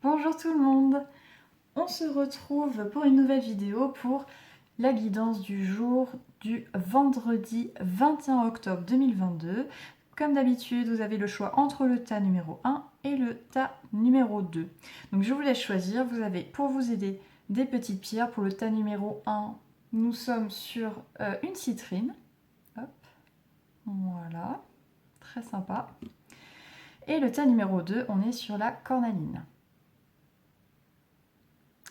Bonjour tout le monde. On se retrouve pour une nouvelle vidéo pour la guidance du jour du vendredi 21 octobre 2022. Comme d'habitude, vous avez le choix entre le tas numéro 1 et le tas numéro 2. Donc je vous laisse choisir. Vous avez pour vous aider des petites pierres. Pour le tas numéro 1, nous sommes sur une citrine. Hop. Voilà, très sympa. Et le tas numéro 2, on est sur la cornaline.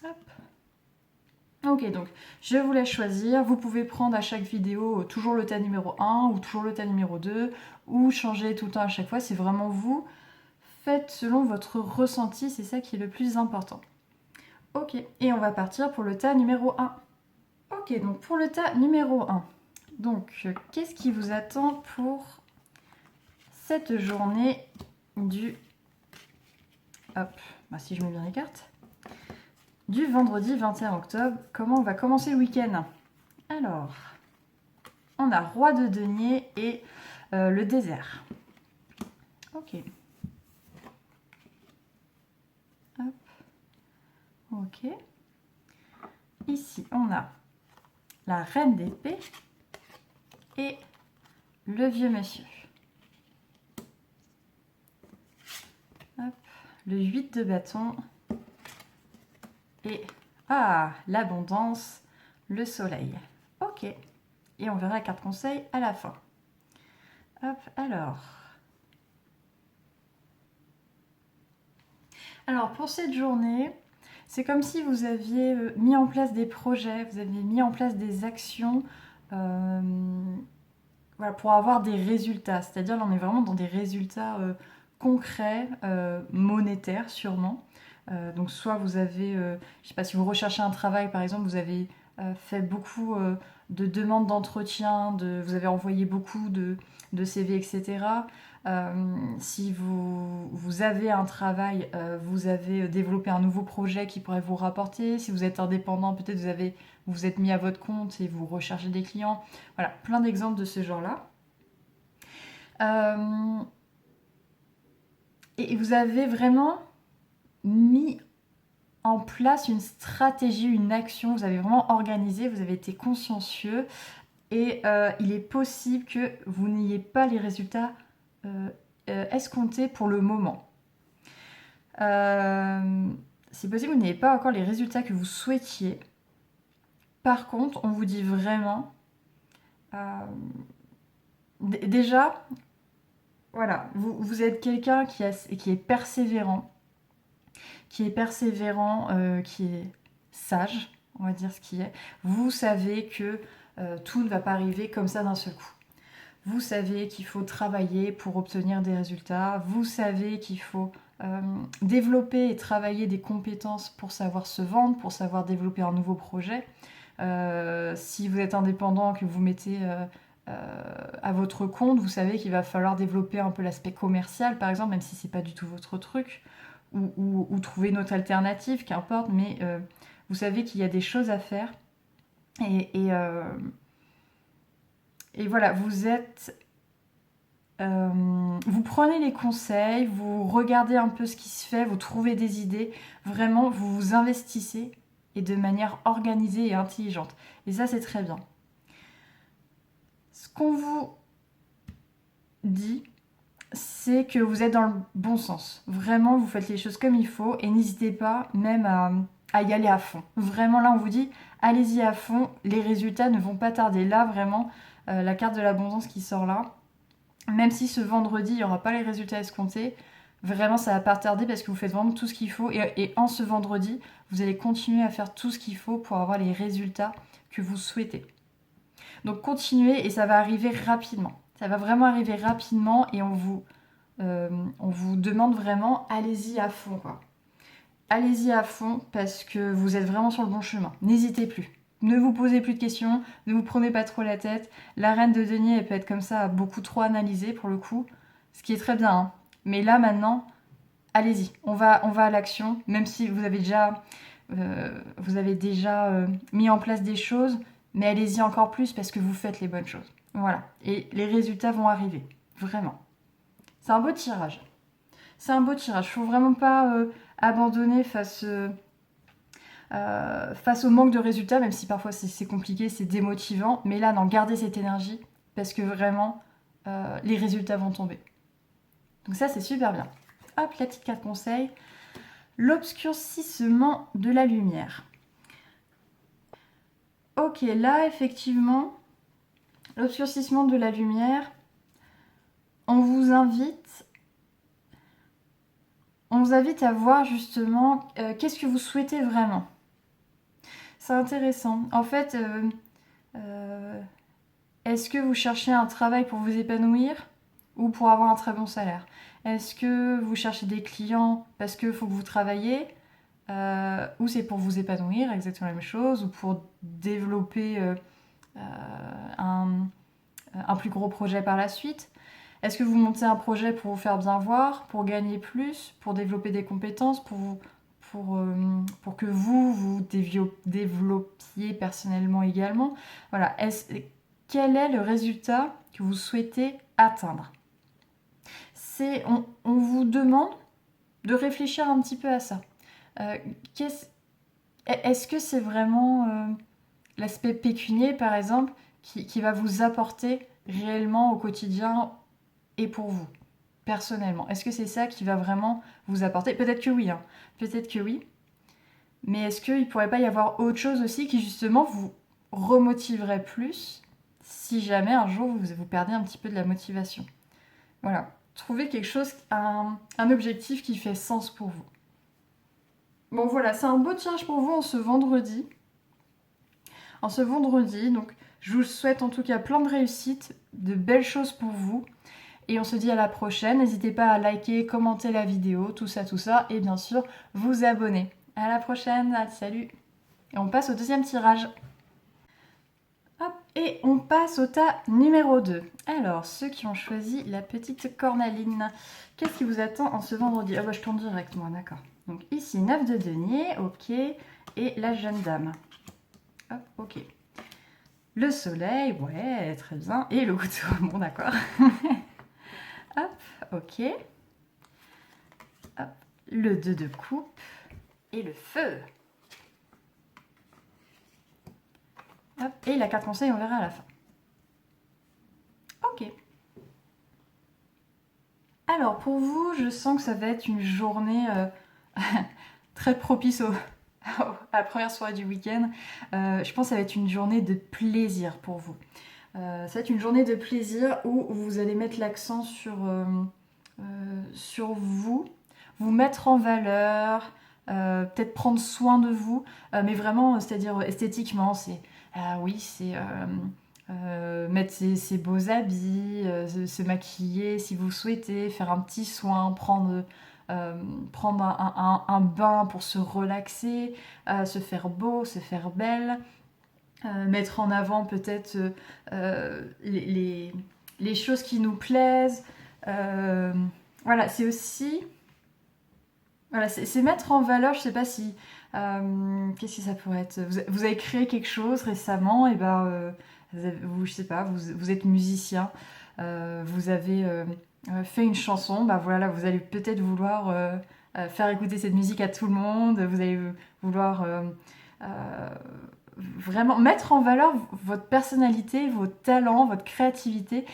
Hop. Ok, donc je vous laisse choisir. Vous pouvez prendre à chaque vidéo toujours le tas numéro 1 ou toujours le tas numéro 2 ou changer tout le temps à chaque fois. C'est vraiment vous. Faites selon votre ressenti, c'est ça qui est le plus important. Ok, et on va partir pour le tas numéro 1. Ok, donc pour le tas numéro 1. Donc, qu'est-ce qui vous attend pour cette journée du... Hop, bah, si je mets bien les cartes. Du vendredi 21 octobre, comment on va commencer le week-end? Alors, on a roi de denier et le désert. Ok. Hop. Ok. Ici, on a la reine d'épée et le vieux monsieur. Hop. Le 8 de bâton et l'abondance, le soleil. Ok. Et on verra la carte conseil à la fin. Hop, alors pour cette journée, c'est comme si vous aviez mis en place des projets, vous aviez mis en place des actions voilà, pour avoir des résultats. C'est-à-dire là on est vraiment dans des résultats concrets, monétaires sûrement. Donc soit vous avez, je ne sais pas, si vous recherchez un travail par exemple, vous avez fait beaucoup de demandes d'entretien, vous avez envoyé beaucoup de CV, etc. Si vous avez un travail, vous avez développé un nouveau projet qui pourrait vous rapporter. Si vous êtes indépendant, peut-être vous vous êtes mis à votre compte et vous recherchez des clients. Voilà, plein d'exemples de ce genre-là. Et vous avez vraiment mis en place une stratégie, une action, vous avez vraiment organisé, vous avez été consciencieux et il est possible que vous n'ayez pas les résultats escomptés pour le moment. C'est possible que vous n'ayez pas encore les résultats que vous souhaitiez. Par contre, on vous dit vraiment, déjà, voilà, vous êtes quelqu'un qui est persévérant, qui est sage, on va dire ce qui est. Vous savez que tout ne va pas arriver comme ça d'un seul coup. Vous savez qu'il faut travailler pour obtenir des résultats. Vous savez qu'il faut développer et travailler des compétences pour savoir se vendre, pour savoir développer un nouveau projet. Si vous êtes indépendant, que vous mettez à votre compte, vous savez qu'il va falloir développer un peu l'aspect commercial, par exemple, même si c'est pas du tout votre truc, ou trouver une autre alternative, qu'importe, mais vous savez qu'il y a des choses à faire. Et voilà, vous prenez les conseils, vous regardez un peu ce qui se fait, vous trouvez des idées, vraiment vous vous investissez et de manière organisée et intelligente. Et ça c'est très bien. Ce qu'on vous dit, c'est que vous êtes dans le bon sens. Vraiment, vous faites les choses comme il faut et n'hésitez pas même à y aller à fond. Vraiment là on vous dit, allez-y à fond, les résultats ne vont pas tarder. Là vraiment, la carte de l'abondance qui sort là, même si ce vendredi, il n'y aura pas les résultats escomptés, vraiment, ça va pas tarder parce que vous faites vraiment tout ce qu'il faut. Et en ce vendredi, vous allez continuer à faire tout ce qu'il faut pour avoir les résultats que vous souhaitez. Donc continuez et ça va arriver rapidement. Ça va vraiment arriver rapidement et on vous demande vraiment, allez-y à fond, quoi. Allez-y à fond parce que vous êtes vraiment sur le bon chemin. N'hésitez plus. Ne vous posez plus de questions, ne vous prenez pas trop la tête. La reine de denier, elle peut être comme ça, beaucoup trop analysée pour le coup, ce qui est très bien. Hein. Mais là maintenant, allez-y, on va à l'action, même si vous avez déjà, mis en place des choses, mais allez-y encore plus parce que vous faites les bonnes choses. Voilà, et les résultats vont arriver, vraiment. C'est un beau tirage. C'est un beau tirage. Faut vraiment pas abandonner face au manque de résultats, même si parfois c'est compliqué, c'est démotivant. Mais là, non, gardez cette énergie parce que vraiment, les résultats vont tomber. Donc ça, c'est super bien. Hop, la petite carte conseil. L'obscurcissement de la lumière. Ok, là, effectivement, l'obscurcissement de la lumière, on vous invite à voir justement qu'est-ce que vous souhaitez vraiment. C'est intéressant. En fait, est-ce que vous cherchez un travail pour vous épanouir ou pour avoir un très bon salaire? Est-ce que vous cherchez des clients parce qu'il faut que vous travaillez ou c'est pour vous épanouir, exactement la même chose, ou pour développer un plus gros projet par la suite? Est-ce que vous montez un projet pour vous faire bien voir, pour gagner plus, pour développer des compétences, pour que vous développiez personnellement également? Voilà. Quel est le résultat que vous souhaitez atteindre? On vous demande de réfléchir un petit peu à ça. Est-ce que c'est vraiment l'aspect pécunier, par exemple, qui va vous apporter réellement au quotidien et pour vous, personnellement? Est-ce que c'est ça qui va vraiment vous apporter? Peut-être que oui, hein. Peut-être que oui. Mais est-ce qu'il ne pourrait pas y avoir autre chose aussi qui, justement, vous remotiverait plus si jamais un jour vous perdez un petit peu de la motivation? Voilà. Trouvez quelque chose, un objectif qui fait sens pour vous. Bon voilà, c'est un beau tirage pour vous en ce vendredi. Donc je vous souhaite en tout cas plein de réussites, de belles choses pour vous. Et on se dit à la prochaine. N'hésitez pas à liker, commenter la vidéo, tout ça. Et bien sûr, vous abonner. À la prochaine, allez, salut. Et on passe au deuxième tirage. Hop, et on passe au tas numéro 2. Alors, ceux qui ont choisi la petite cornaline, qu'est-ce qui vous attend en ce vendredi? Ah bah je tourne direct moi, d'accord. Donc ici, 9 de denier, ok. Et la jeune dame. Hop, ok. Le soleil, ouais, très bien. Et le couteau, bon d'accord. Hop, ok. Hop, le 2 de coupe. Et le feu. Hop, et la carte conseil, on verra à la fin. Ok. Alors, pour vous, je sens que ça va être une journée très propice à la première soirée du week-end. Je pense que ça va être une journée de plaisir pour vous. Ça va être une journée de plaisir où vous allez mettre l'accent sur vous, vous mettre en valeur, peut-être prendre soin de vous, mais vraiment, c'est-à-dire esthétiquement, c'est mettre ses beaux habits, se maquiller si vous souhaitez, faire un petit soin, prendre un bain pour se relaxer, se faire beau, se faire belle, mettre en avant peut-être les choses qui nous plaisent. Voilà, c'est aussi... Voilà, c'est mettre en valeur, je sais pas si... qu'est-ce que ça pourrait être? Vous avez créé quelque chose récemment, et ben, je sais pas, vous êtes musicien, vous avez fait une chanson, bah voilà, vous allez peut-être vouloir faire écouter cette musique à tout le monde, vous allez vouloir vraiment mettre en valeur votre personnalité, vos talents, votre créativité.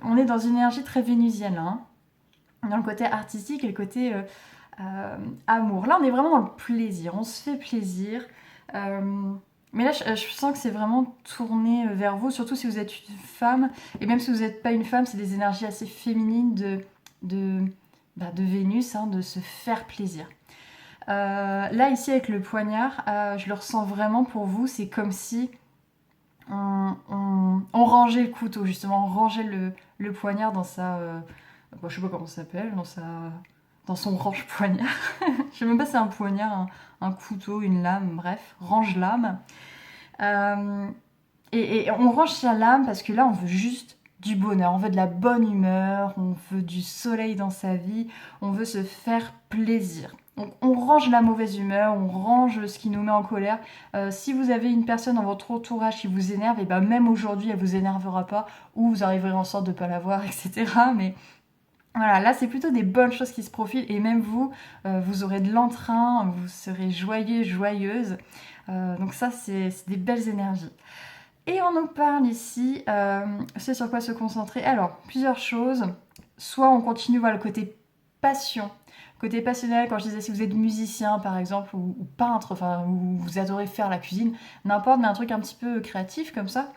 On est dans une énergie très vénusienne là, hein, dans le côté artistique et le côté amour. Là, on est vraiment dans le plaisir, on se fait plaisir. Mais là, je sens que c'est vraiment tourné vers vous, surtout si vous êtes une femme. Et même si vous n'êtes pas une femme, c'est des énergies assez féminines de Vénus, hein, de se faire plaisir. Là, ici, avec le poignard, je le ressens vraiment pour vous. C'est comme si on rangeait le couteau, justement. On rangeait le poignard dans sa... je sais pas comment ça s'appelle, dans son range-poignard. Je sais même pas si c'est un poignard, un couteau, une lame, bref, range-lame. Et on range sa lame parce que là, on veut juste du bonheur, on veut de la bonne humeur, on veut du soleil dans sa vie, on veut se faire plaisir. Donc on range la mauvaise humeur, on range ce qui nous met en colère. Si vous avez une personne dans votre entourage qui vous énerve, et ben même aujourd'hui, elle vous énervera pas, ou vous arriverez en sorte de ne pas la voir, etc. Mais Voilà, là c'est plutôt des bonnes choses qui se profilent et même vous, vous aurez de l'entrain, vous serez joyeux, joyeuse. Donc ça c'est des belles énergies. Et on nous parle ici, c'est sur quoi se concentrer. Alors, plusieurs choses. Soit on continue voilà, le côté passion. Côté passionnel, quand je disais si vous êtes musicien par exemple, ou peintre, enfin, ou vous adorez faire la cuisine, n'importe, mais un truc un petit peu créatif comme ça,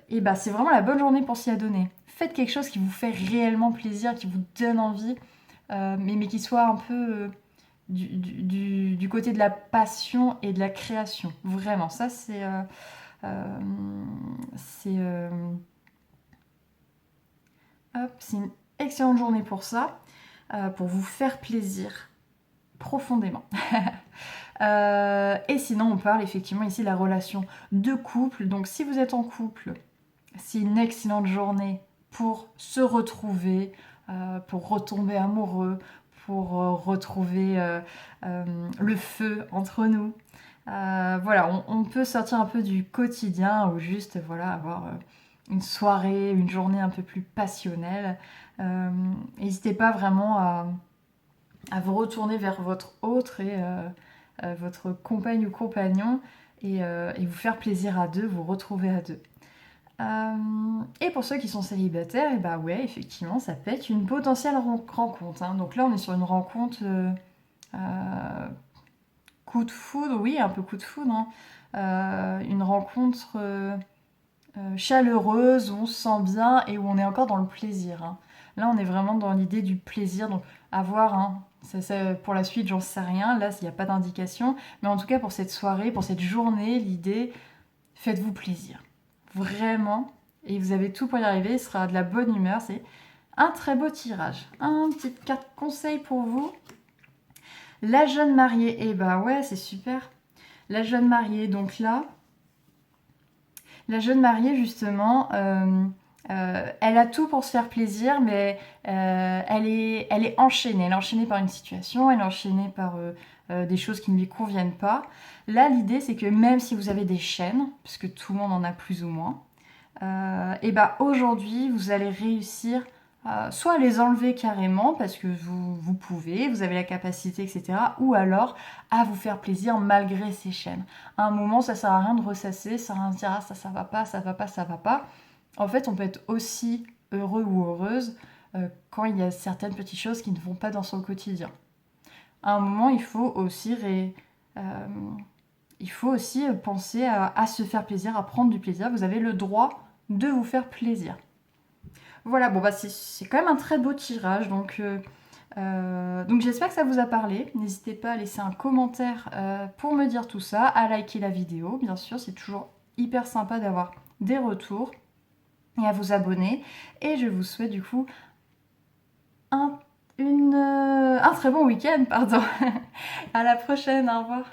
et bah c'est vraiment la bonne journée pour s'y adonner. Faites quelque chose qui vous fait réellement plaisir, qui vous donne envie, mais qui soit un peu du côté de la passion et de la création. Vraiment, ça euh, c'est c'est une excellente journée pour ça, pour vous faire plaisir profondément. Et sinon, on parle effectivement ici de la relation de couple. Donc, si vous êtes en couple, c'est une excellente journée pour se retrouver, pour retomber amoureux, pour retrouver le feu entre nous. Voilà, on peut sortir un peu du quotidien ou juste voilà, avoir une soirée, une journée un peu plus passionnelle. N'hésitez pas vraiment à vous retourner vers votre autre et votre compagne ou compagnon et vous faire plaisir à deux, vous retrouver à deux. Et pour ceux qui sont célibataires, et bah ouais, effectivement, ça peut être une potentielle rencontre. Hein. Donc là, on est sur une rencontre coup de foudre, oui, un peu coup de foudre. Hein. Une rencontre chaleureuse, où on se sent bien et où on est encore dans le plaisir. Hein. Là, on est vraiment dans l'idée du plaisir, donc à voir. Hein. Pour la suite, j'en sais rien. Là, il n'y a pas d'indication. Mais en tout cas, pour cette soirée, pour cette journée, l'idée, faites-vous plaisir. Vraiment. Et vous avez tout pour y arriver. Ce sera de la bonne humeur. C'est un très beau tirage. Un petit carte conseil pour vous. La jeune mariée. Eh bah ouais, c'est super. La jeune mariée, donc là, la jeune mariée, justement, elle a tout pour se faire plaisir, mais elle est enchaînée. Elle est enchaînée par une situation, elle est enchaînée par des choses qui ne lui conviennent pas. Là, l'idée, c'est que même si vous avez des chaînes, puisque tout le monde en a plus ou moins, et bah aujourd'hui, vous allez réussir soit à les enlever carrément parce que vous pouvez, vous avez la capacité, etc. Ou alors à vous faire plaisir malgré ces chaînes. À un moment, ça sert à rien de ressasser, ça sert à rien de dire ah, ça va pas, ça va pas, ça va pas. En fait, on peut être aussi heureux ou heureuse quand il y a certaines petites choses qui ne vont pas dans son quotidien. À un moment, il faut aussi penser à se faire plaisir, à prendre du plaisir. Vous avez le droit de vous faire plaisir. Voilà, bon bah c'est quand même un très beau tirage, donc j'espère que ça vous a parlé. N'hésitez pas à laisser un commentaire pour me dire tout ça, à liker la vidéo, bien sûr, c'est toujours hyper sympa d'avoir des retours et à vous abonner. Et je vous souhaite du coup un très bon week-end, pardon. À la prochaine, au revoir.